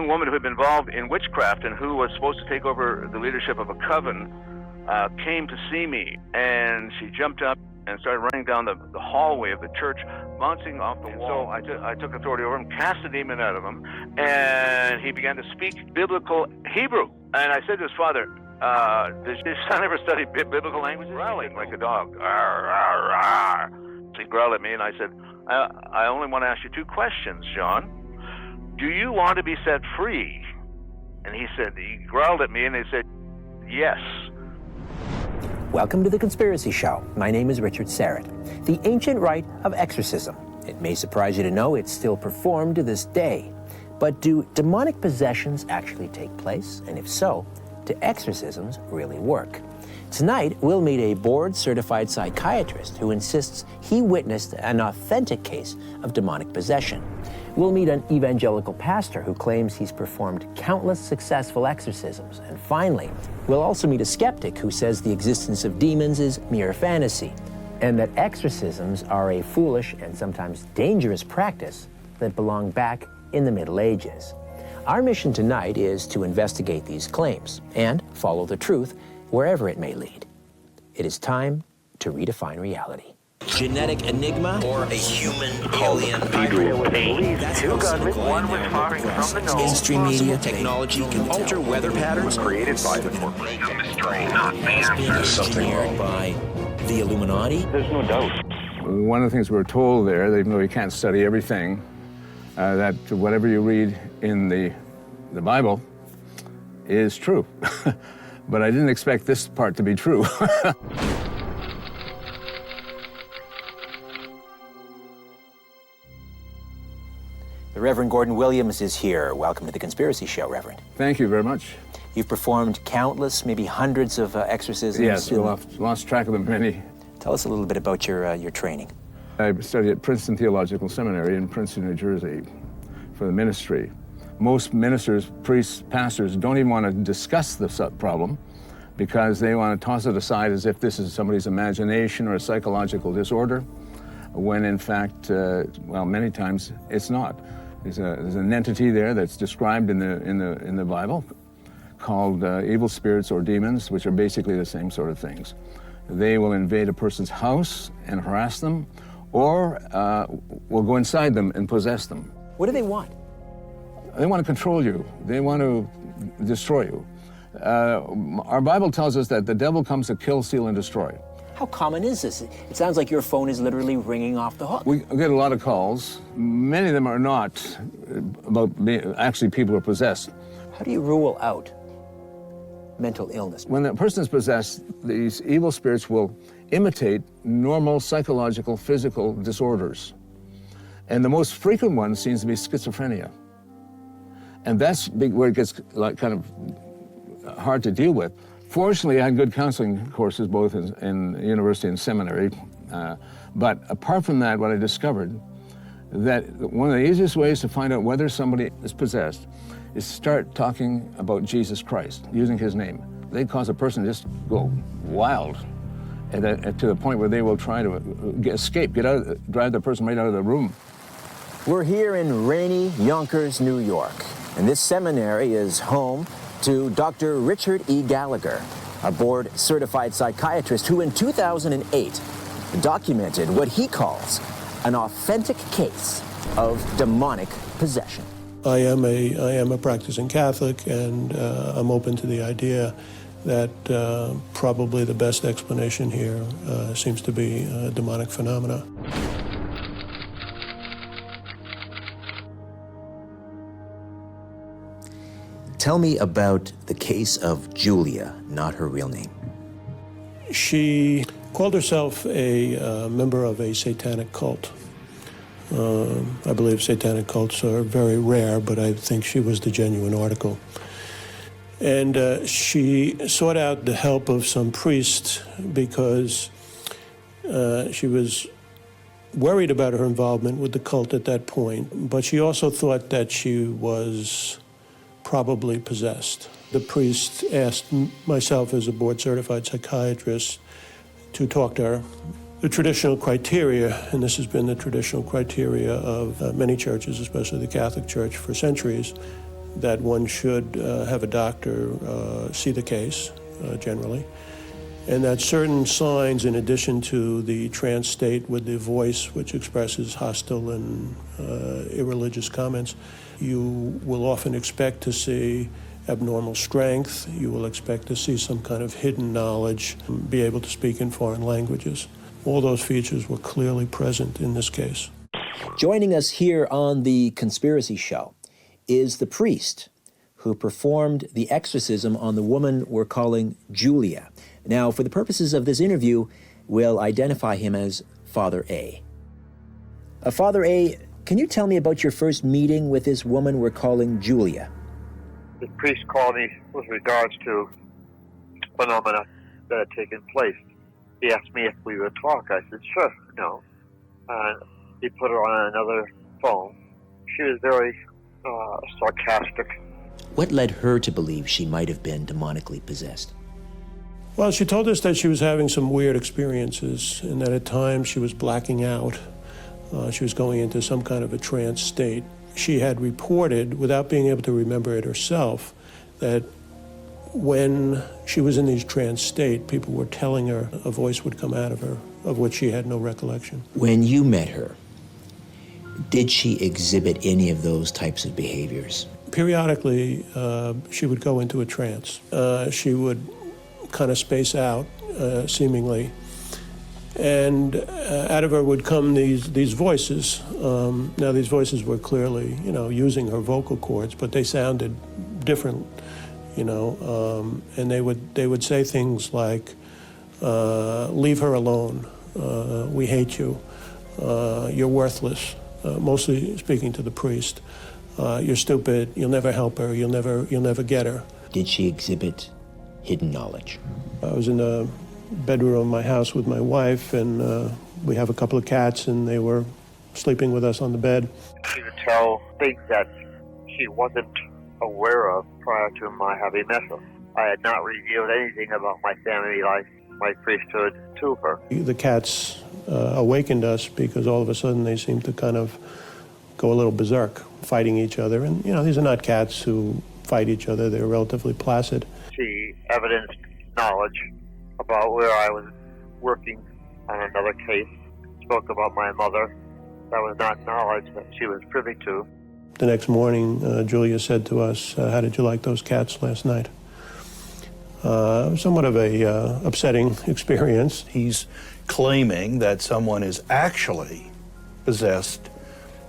young woman who had been involved in witchcraft and who was supposed to take over the leadership of a coven came to see me, and she jumped up and started running down the hallway of the church, bouncing off the wall. So I took authority over him, cast the demon out of him, and he began to speak biblical Hebrew. And I said to his father, did your son ever study biblical languages? Growling like a dog. Arr, arr, arr. He growled at me, and I said, I only want to ask you two questions, John. Do you want to be set free? And he growled at me, and he said, yes. Welcome to The Conspiracy Show. My name is Richard Syrett. The ancient rite of exorcism. It may surprise you to know it's still performed to this day. But do demonic possessions actually take place? And if so, do exorcisms really work? Tonight, we'll meet a board-certified psychiatrist who insists he witnessed an authentic case of demonic possession. We'll meet an evangelical pastor who claims he's performed countless successful exorcisms. And finally, we'll also meet a skeptic who says the existence of demons is mere fantasy, and that exorcisms are a foolish and sometimes dangerous practice that belong back in the Middle Ages. Our mission tonight is to investigate these claims and follow the truth wherever it may lead. It is time to redefine reality. Genetic enigma or a human alien hybrid? That's two gunmen, one was firing from the nose. Mainstream media technology can alter weather patterns. Created by the corporation. Mystery, not man. There's something wrong by the Illuminati. There's no doubt. One of the things we're told there, even though you can't study everything, that whatever you read in the Bible is true. But I didn't expect this part to be true. The Reverend Gordon Williams is here. Welcome to The Conspiracy Show, Reverend. Thank you very much. You've performed countless, maybe hundreds of exorcisms. Yes, I've lost track of them many. Tell us a little bit about your training. I studied at Princeton Theological Seminary in Princeton, New Jersey for the ministry. Most ministers, priests, pastors don't even want to discuss this problem because they want to toss it aside as if this is somebody's imagination or a psychological disorder, when in fact, well, many times it's not. There's an entity there that's described in the Bible called evil spirits or demons, which are basically the same sort of things. They will invade a person's house and harass them, or will go inside them and possess them. What do they want? They want to control you. They want to destroy you. Our Bible tells us that the devil comes to kill, steal, and destroy. How common is this? It sounds like your phone is literally ringing off the hook. We get a lot of calls. Many of them are not about actually people who are possessed. How do you rule out mental illness? When a person is possessed, these evil spirits will imitate normal psychological, physical disorders. And the most frequent one seems to be schizophrenia. And that's where it gets kind of hard to deal with. Fortunately, I had good counseling courses both in university and seminary. But apart from that, what I discovered, that one of the easiest ways to find out whether somebody is possessed is to start talking about Jesus Christ, using his name. They cause a person to just go wild to the point where they will try to escape, drive the person right out of the room. We're here in rainy Yonkers, New York, and this seminary is home to Dr. Richard E. Gallagher, a board-certified psychiatrist who in 2008 documented what he calls an authentic case of demonic possession. I am a practicing Catholic, and I'm open to the idea that probably the best explanation here seems to be demonic phenomena. Tell me about the case of Julia, not her real name. She called herself a member of a satanic cult. I believe satanic cults are very rare, but I think she was the genuine article. And she sought out the help of some priest because she was worried about her involvement with the cult at that point, but she also thought that she was probably possessed. The priest asked myself as a board-certified psychiatrist to talk to her. The traditional criteria, and this has been the traditional criteria of many churches, especially the Catholic Church for centuries, that one should have a doctor see the case, generally, and that certain signs, in addition to the trance state with the voice, which expresses hostile and irreligious comments, you will often expect to see abnormal strength. You will expect to see some kind of hidden knowledge, be able to speak in foreign languages. All those features were clearly present in this case. Joining us here on The Conspiracy Show is the priest who performed the exorcism on the woman we're calling Julia. Now, for the purposes of this interview, we'll identify him as Father A. Father A, can you tell me about your first meeting with this woman we're calling Julia? The priest called me with regards to phenomena that had taken place. He asked me if we would talk. I said, sure, no. And he put her on another phone. She was very sarcastic. What led her to believe she might have been demonically possessed? Well, she told us that she was having some weird experiences and that at times she was blacking out. She was going into some kind of a trance state. She had reported, without being able to remember it herself, that when she was in this trance state, people were telling her a voice would come out of her, of which she had no recollection. When you met her, did she exhibit any of those types of behaviors? Periodically, she would go into a trance. She would kind of space out, seemingly, and out of her would come these voices. Now, these voices were clearly, using her vocal cords, but they sounded different, and they would say things like, "Leave her alone. We hate you. You're worthless." Mostly speaking to the priest. You're stupid. You'll never help her. You'll never get her. Did she exhibit hidden knowledge? I was in the bedroom of my house with my wife, and we have a couple of cats, and they were sleeping with us on the bed. She would tell things that she wasn't aware of prior to my having met her. I had not revealed anything about my family life, my priesthood, to her. The cats awakened us because all of a sudden they seemed to kind of go a little berserk, fighting each other. And, these are not cats who fight each other. They're relatively placid. She evidenced knowledge about where I was working on another case, spoke about my mother. That was not knowledge that she was privy to. The next morning, Julia said to us, "How did you like those cats last night?" Somewhat of a upsetting experience. He's claiming that someone is actually possessed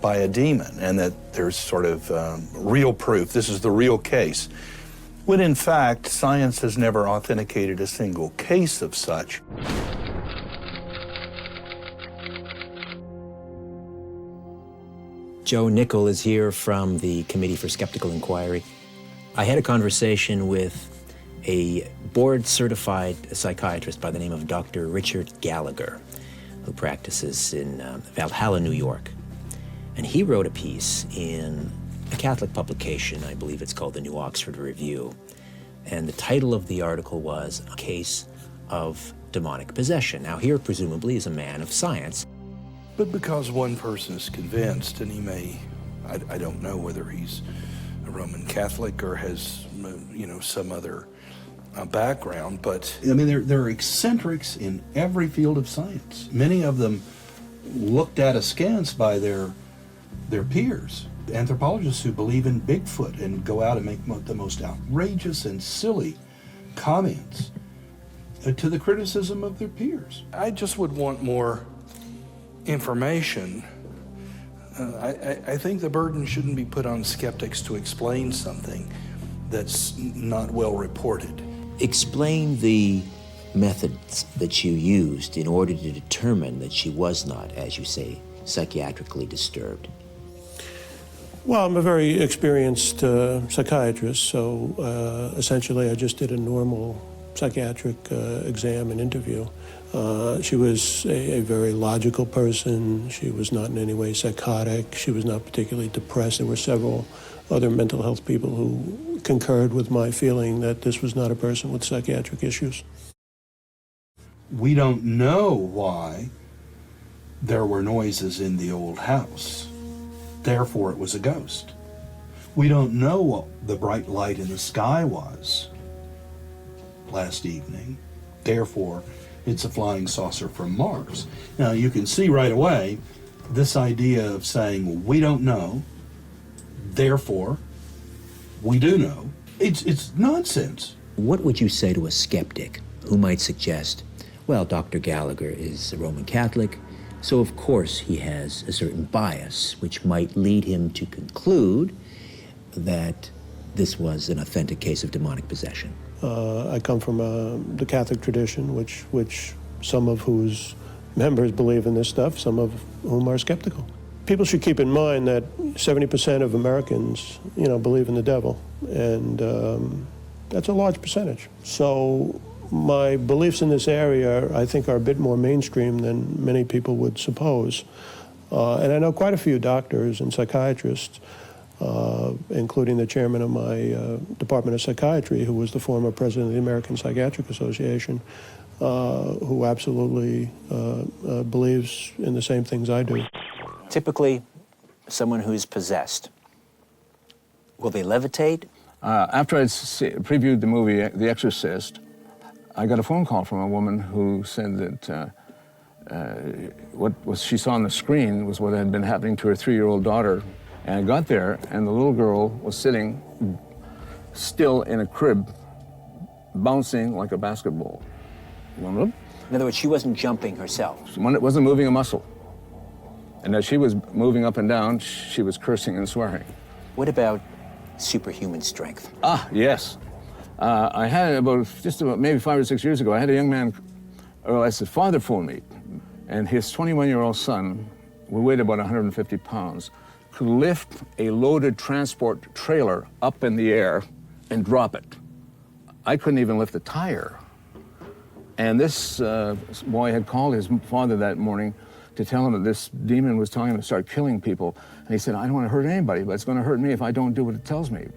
by a demon and that there's sort of real proof. This is the real case. When in fact, science has never authenticated a single case of such. Joe Nickel is here from the Committee for Skeptical Inquiry. I had a conversation with a board-certified psychiatrist by the name of Dr. Richard Gallagher, who practices in Valhalla, New York. And he wrote a piece in a Catholic publication, I believe it's called the New Oxford Review. And the title of the article was A Case of Demonic Possession. Now, here, presumably, is a man of science. But because one person is convinced, and he may, I don't know whether he's a Roman Catholic or has, some other background, but I mean, there are eccentrics in every field of science. Many of them looked at askance by their peers. Anthropologists who believe in Bigfoot and go out and make the most outrageous and silly comments to the criticism of their peers. I just would want more information. I think the burden shouldn't be put on skeptics to explain something that's not well reported. Explain the methods that you used in order to determine that she was not, as you say, psychiatrically disturbed. Well, I'm a very experienced psychiatrist, so essentially I just did a normal psychiatric exam and interview. She was a very logical person. She was not in any way psychotic. She was not particularly depressed. There were several other mental health people who concurred with my feeling that this was not a person with psychiatric issues. We don't know why there were noises in the old house. Therefore, it was a ghost. We don't know what the bright light in the sky was last evening. Therefore, it's a flying saucer from Mars. Now, you can see right away this idea of saying, well, we don't know, therefore, we do know. It's nonsense. What would you say to a skeptic who might suggest, well, Dr. Gallagher is a Roman Catholic, so of course he has a certain bias, which might lead him to conclude that this was an authentic case of demonic possession? I come from the Catholic tradition, which some of whose members believe in this stuff, some of whom are skeptical. People should keep in mind that 70% of Americans, believe in the devil, and that's a large percentage. So my beliefs in this area, I think, are a bit more mainstream than many people would suppose. And I know quite a few doctors and psychiatrists, including the chairman of my Department of Psychiatry, who was the former president of the American Psychiatric Association, who absolutely believes in the same things I do. Typically, someone who's possessed, will they levitate? After I'd previewed the movie The Exorcist, I got a phone call from a woman who said that what she saw on the screen was what had been happening to her 3-year-old daughter. And I got there, and the little girl was sitting still in a crib, bouncing like a basketball. In other words, she wasn't jumping herself. She wasn't moving a muscle. And as she was moving up and down, she was cursing and swearing. What about superhuman strength? Ah, yes. I had just about maybe 5 or 6 years ago, I had a young man, his father phoned me, and his 21-year-old son, who weighed about 150 pounds, could lift a loaded transport trailer up in the air and drop it. I couldn't even lift a tire. And this boy had called his father that morning to tell him that this demon was telling him to start killing people. And he said, I don't want to hurt anybody, but it's going to hurt me if I don't do what it tells me.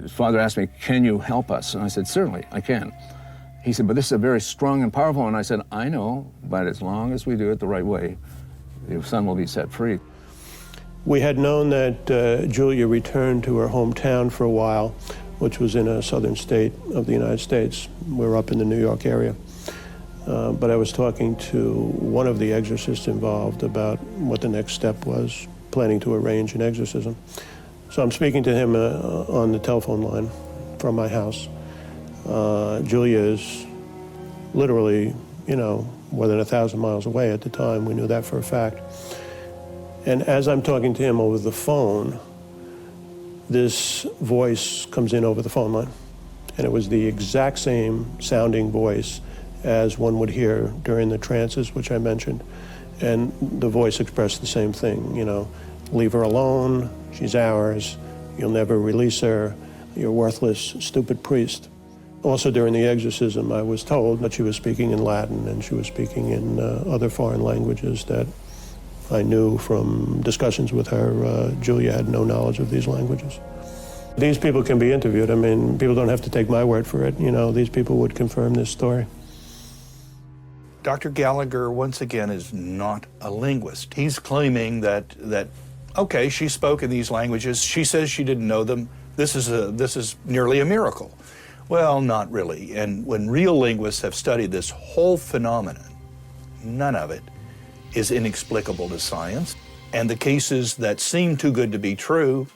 His father asked me, can you help us? And I said, certainly, I can. He said, but this is a very strong and powerful. And I said, I know, but as long as we do it the right way, your son will be set free. We had known that Julia returned to her hometown for a while, which was in a southern state of the United States. We're up in the New York area. But I was talking to one of the exorcists involved about what the next step was, planning to arrange an exorcism. So I'm speaking to him on the telephone line from my house. Julia is literally, more than 1,000 miles away at the time. We knew that for a fact. And as I'm talking to him over the phone, this voice comes in over the phone line. And it was the exact same sounding voice as one would hear during the trances, which I mentioned. And the voice expressed the same thing, leave her alone, she's ours, you'll never release her, you're worthless, stupid priest. Also during the exorcism, I was told that she was speaking in Latin and she was speaking in other foreign languages that I knew from discussions with her. Julia had no knowledge of these languages. These people can be interviewed. I mean, people don't have to take my word for it. These people would confirm this story. Dr. Gallagher, once again, is not a linguist. He's claiming that okay, she spoke in these languages. She says she didn't know them. This is nearly a miracle. Well, not really. And when real linguists have studied this whole phenomenon, none of it is inexplicable to science. And the cases that seem too good to be true,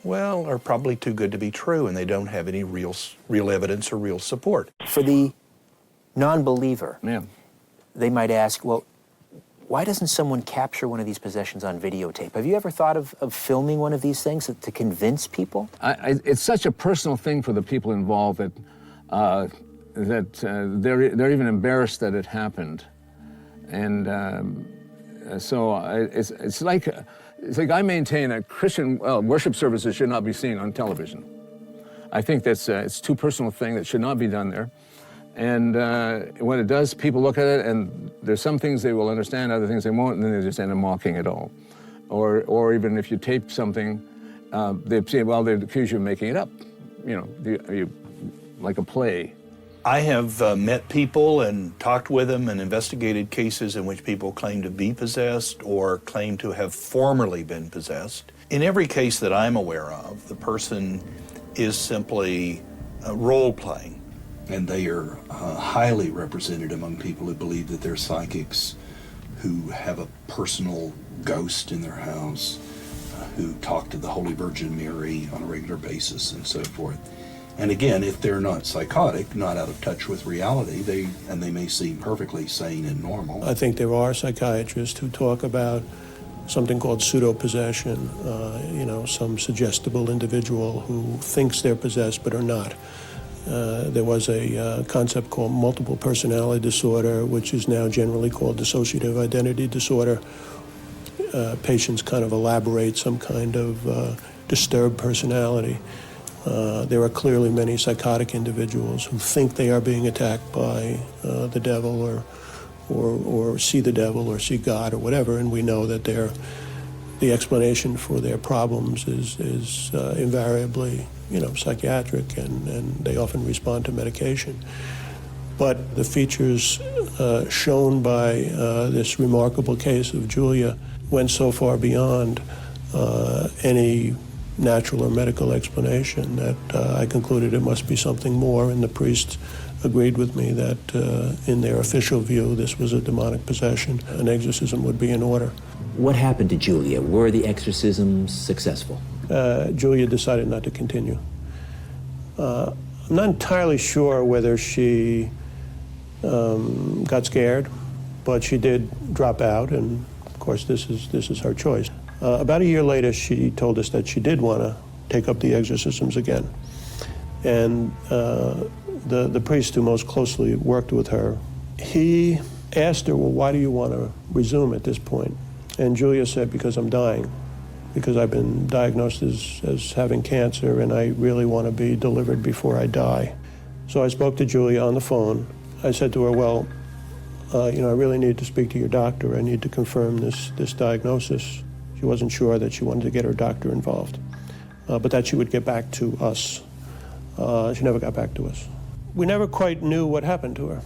well, are probably too good to be true, and they don't have any real evidence or real support. For the non-believer, Yeah. They might ask, well, why doesn't someone capture one of these possessions on videotape? Have you ever thought of filming one of these things to convince people? It's such a personal thing for the people involved that they're even embarrassed that it happened. And so it's like I maintain that Christian worship services should not be seen on television. I think that's it's too personal a thing that should not be done there. And when it does, people look at it, and there's some things they will understand, other things they won't, and then they just end up mocking it all. Or even if you tape something, they say, well, they accuse you of making it up, like a play. I have met people and talked with them and investigated cases in which people claim to be possessed or claim to have formerly been possessed. In every case that I'm aware of, the person is simply role-playing, and they are highly represented among people who believe that they're psychics, who have a personal ghost in their house, who talk to the Holy Virgin Mary on a regular basis, and so forth. And again, if they're not psychotic, not out of touch with reality, they may seem perfectly sane and normal. I think there are psychiatrists who talk about something called pseudo-possession, some suggestible individual who thinks they're possessed but are not. There was a concept called multiple personality disorder, which is now generally called dissociative identity disorder. Patients kind of elaborate some kind of disturbed personality. There are clearly many psychotic individuals who think they are being attacked by the devil or see the devil or see God or whatever, and we know that the explanation for their problems is invariably, psychiatric, and they often respond to medication. But the features shown by this remarkable case of Julia went so far beyond any natural or medical explanation that I concluded it must be something more, and the priests agreed with me that in their official view this was a demonic possession. An exorcism would be in order. What happened to Julia? Were the exorcisms successful? Julia decided not to continue. I'm not entirely sure whether she got scared, but she did drop out, and of course this is her choice. About a year later, she told us that she did want to take up the exorcisms again. And the priest who most closely worked with her, he asked her, well, why do you want to resume at this point? And Julia said, because I'm dying, because I've been diagnosed as having cancer, and I really want to be delivered before I die. So I spoke to Julia on the phone. I said to her, well, I really need to speak to your doctor. I need to confirm this diagnosis. She wasn't sure that she wanted to get her doctor involved, but that she would get back to us. She never got back to us. We never quite knew what happened to her.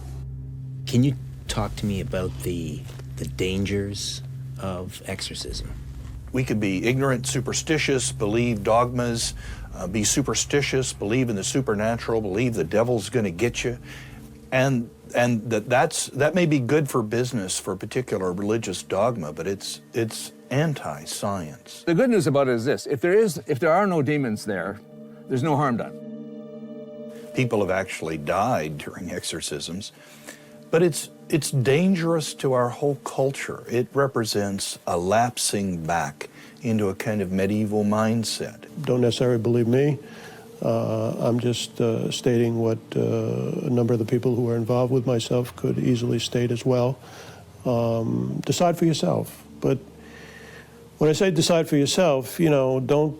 Can you talk to me about the dangers of exorcism? We could be ignorant, superstitious, believe dogmas, be superstitious, believe in the supernatural, believe the devil's going to get you, and that may be good for business for a particular religious dogma, but it's anti-science. The good news about it is this: if there are no demons there, there's no harm done. People have actually died during exorcisms, but it's dangerous to our whole culture. It represents a lapsing back into a kind of medieval mindset. Don't necessarily believe me. I'm just stating what a number of the people who are involved with myself could easily state as well. Decide for yourself. But when I say decide for yourself, don't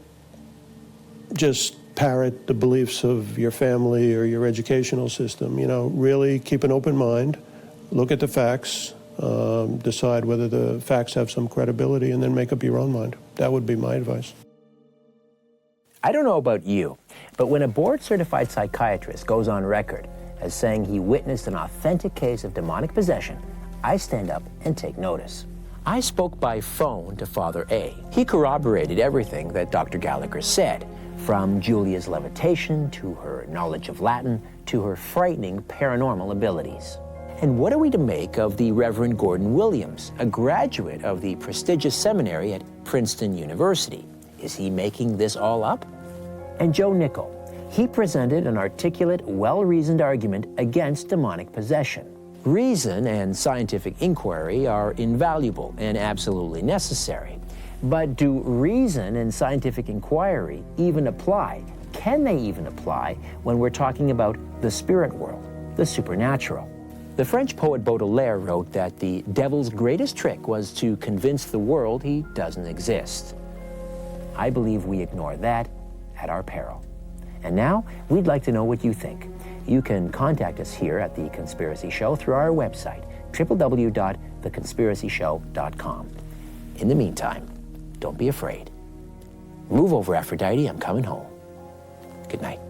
just parrot the beliefs of your family or your educational system. Really keep an open mind, look at the facts, decide whether the facts have some credibility, and then make up your own mind. That would be my advice. I don't know about you, but when a board-certified psychiatrist goes on record as saying he witnessed an authentic case of demonic possession, I stand up and take notice. I spoke by phone to Father A. He corroborated everything that Dr. Gallagher said, from Julia's levitation to her knowledge of Latin to her frightening paranormal abilities. And what are we to make of the Reverend Gordon Williams, a graduate of the prestigious seminary at Princeton University? Is he making this all up? And Joe Nickel, he presented an articulate, well-reasoned argument against demonic possession. Reason and scientific inquiry are invaluable and absolutely necessary. But do reason and scientific inquiry even apply? Can they even apply when we're talking about the spirit world, the supernatural? The French poet Baudelaire wrote that the devil's greatest trick was to convince the world he doesn't exist. I believe we ignore that at our peril. And now, we'd like to know what you think. You can contact us here at The Conspiracy Show through our website, www.theconspiracyshow.com. In the meantime, don't be afraid. Move over, Aphrodite, I'm coming home. Good night.